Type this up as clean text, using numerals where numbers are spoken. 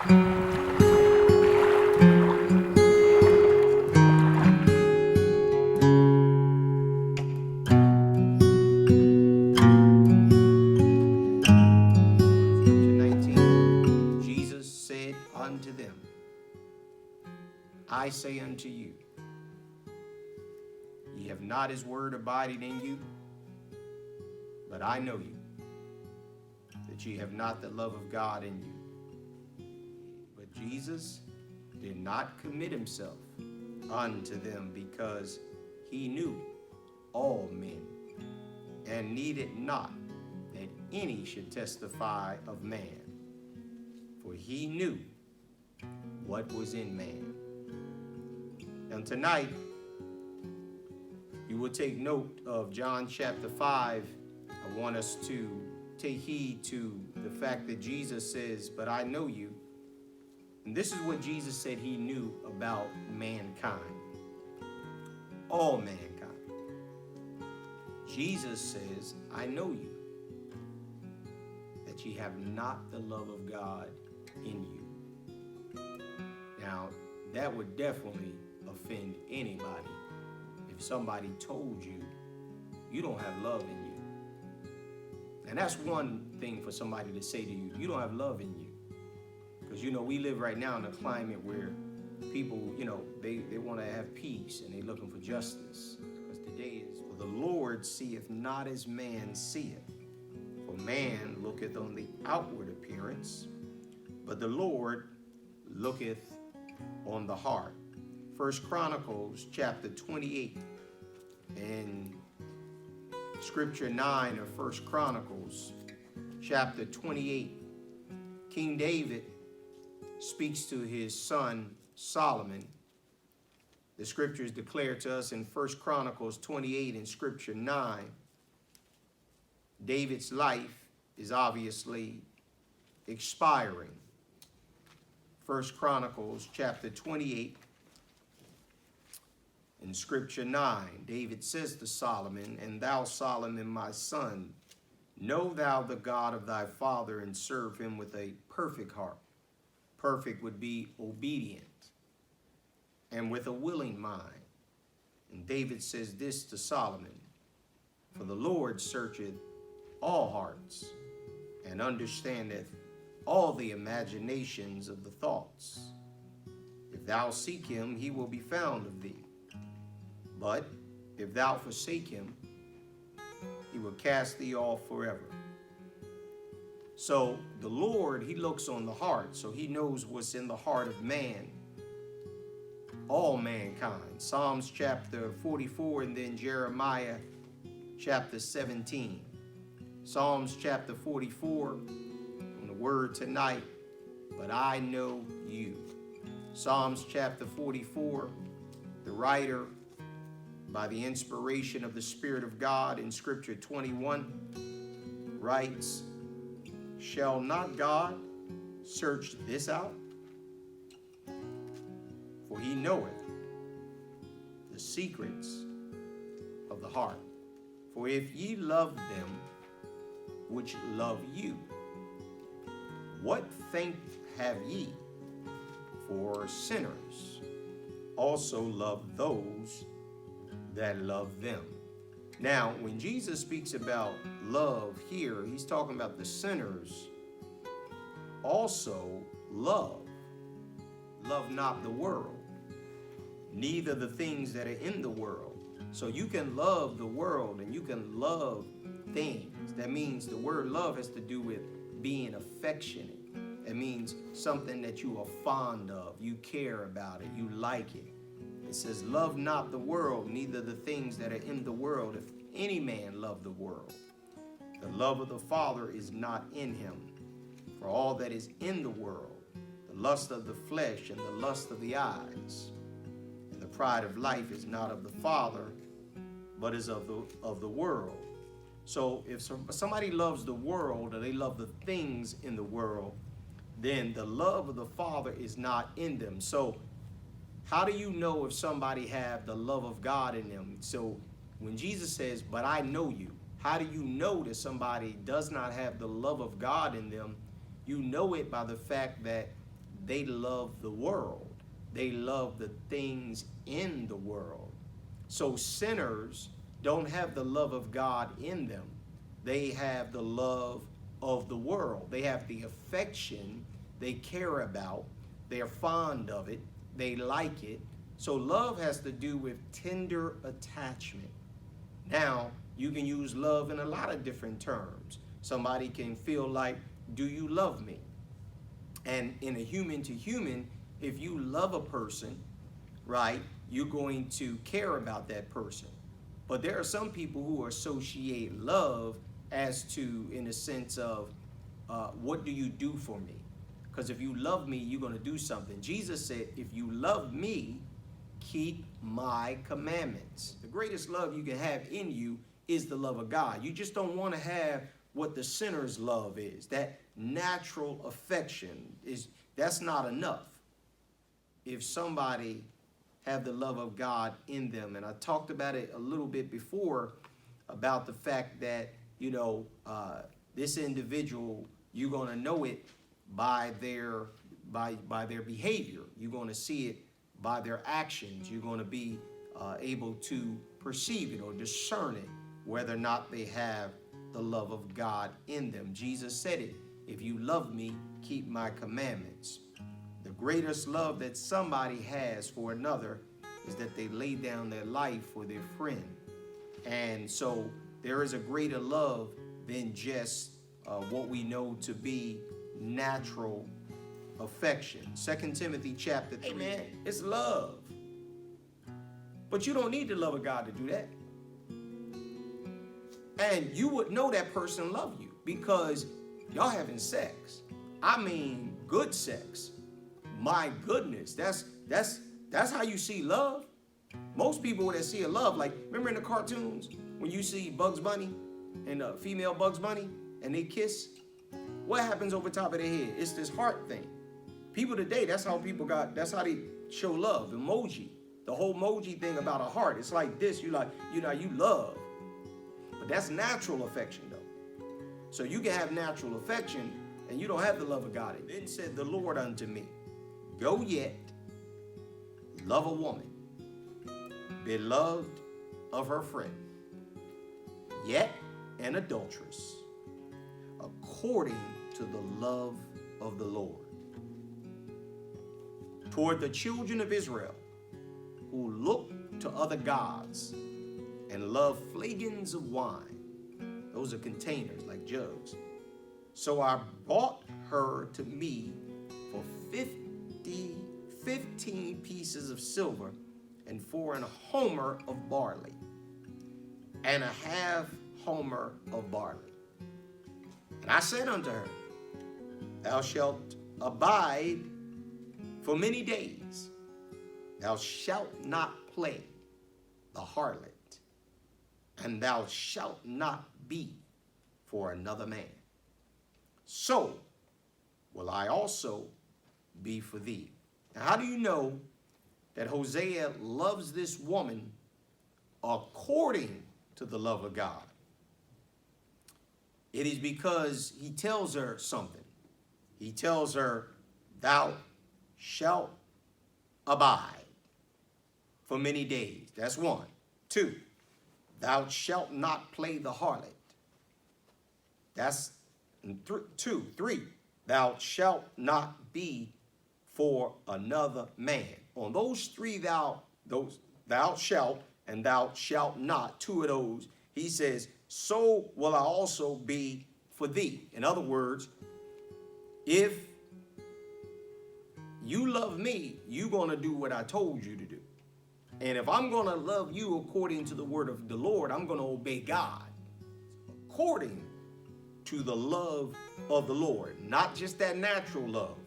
Scripture 19, Jesus said unto them, I say unto you, ye have not his word abiding in you, but I know you, that ye have not the love of God in you. But Jesus did not commit himself unto them, because he knew all men, and needed not that any should testify of man, for he knew what was in man. And tonight, you will take note of John chapter 5. I want us to take heed to the fact that Jesus says, but I know you. And this is what Jesus said he knew about mankind, all mankind. Jesus says, I know you, that ye have not the love of God in you. Now, that would definitely offend anybody if somebody told you you don't have love in you. And that's one thing for somebody to say to you, you don't have love in you. Because, we live right now in a climate where people, they want to have peace and they're looking for justice. Because today is, for the Lord seeth not as man seeth. For man looketh on the outward appearance, but the Lord looketh on the heart. 1 Chronicles chapter 28 and scripture 9 of 1 Chronicles chapter 28. King David speaks to his son Solomon. The scriptures declare to us in 1 Chronicles 28 and scripture 9, David's life is obviously expiring. 1 Chronicles chapter 28 in scripture 9, David says to Solomon, and thou, Solomon, my son, know thou the God of thy father, and serve him with a perfect heart. Perfect would be obedient, and with a willing mind. And David says this to Solomon, for the Lord searcheth all hearts, and understandeth all the imaginations of the thoughts. If thou seek him, he will be found of thee. But if thou forsake him, he will cast thee off forever. So the Lord, he looks on the heart, so he knows what's in the heart of man, all mankind. Psalms chapter 44 and then Jeremiah chapter 17. Psalms chapter 44, on the word tonight, but I know you. Psalms chapter 44, the writer, by the inspiration of the Spirit of God in scripture 21, writes, shall not God search this out? For he knoweth the secrets of the heart. For if ye love them which love you, what thank have ye? For sinners also love those that love them. Now, when Jesus speaks about love here, he's talking about the sinners also love. Love not the world, neither the things that are in the world. So you can love the world and you can love things. That means the word love has to do with being affectionate. It means something that you are fond of, you care about it, you like it. It says, love not the world, neither the things that are in the world. If any man love the world, the love of the Father is not in him. For all that is in the world, the lust of the flesh and the lust of the eyes, and the pride of life is not of the Father, but is of the world. So if somebody loves the world, or they love the things in the world, then the love of the Father is not in them. So how do you know if somebody have the love of God in them? So when Jesus says, but I know you, how do you know that somebody does not have the love of God in them? You know it by the fact that they love the world. They love the things in the world. So sinners don't have the love of God in them. They have the love of the world. They have the affection they care about. They're fond of it. They like it. So love has to do with tender attachment. Now, you can use love in a lot of different terms. Somebody can feel like, do you love me? And in a human to human, if you love a person, right, you're going to care about that person. But there are some people who associate love as to, in a sense of, what do you do for me? Because if you love me, you're going to do something. Jesus said, if you love me, keep my commandments. The greatest love you can have in you is the love of God. You just don't want to have what the sinner's love is. That natural affection that's not enough. If somebody have the love of God in them, and I talked about it a little bit before about the fact that, this individual, you're going to know it by their behavior. You're going to see it by their actions. You're going to be able to perceive it or discern it, whether or not they have the love of God in them. Jesus said it, if you love me, keep my commandments. The greatest love that somebody has for another is that they lay down their life for their friend. And so there is a greater love than just what we know to be natural affection. 2 Timothy chapter 3. Hey man, it's love. But you don't need the love of God to do that. And you would know that person love you because y'all having sex. I mean, good sex. My goodness, that's how you see love. Most people that see a love, like remember in the cartoons when you see Bugs Bunny and a female Bugs Bunny and they kiss, what happens over top of their head? It's this heart thing. People today, that's how they show love. Emoji, the whole emoji thing about a heart. It's like this, you love. But that's natural affection though. So you can have natural affection and you don't have the love of God. Then said the Lord unto me, go yet, love a woman, beloved of her friend, yet an adulteress, according to the love of the Lord. Toward the children of Israel, who look to other gods and love flagons of wine. Those are containers like jugs. So I bought her to me for 15 pieces of silver and for an homer of barley and a half homer of barley. And I said unto her, thou shalt abide for many days. Thou shalt not play the harlot, and thou shalt not be for another man. So will I also be for thee. Now, how do you know that Hosea loves this woman according to the love of God? It is because he tells her something. He tells her, thou shalt abide for many days. That's one. 2, thou shalt not play the harlot. That's 2. 3, thou shalt not be for another man. On those 3, thou shalt and thou shalt not, 2 of those, he says, so will I also be for thee. In other words, if you love me, you're going to do what I told you to do. And if I'm going to love you according to the word of the Lord, I'm going to obey God according to the love of the Lord. Not just that natural love,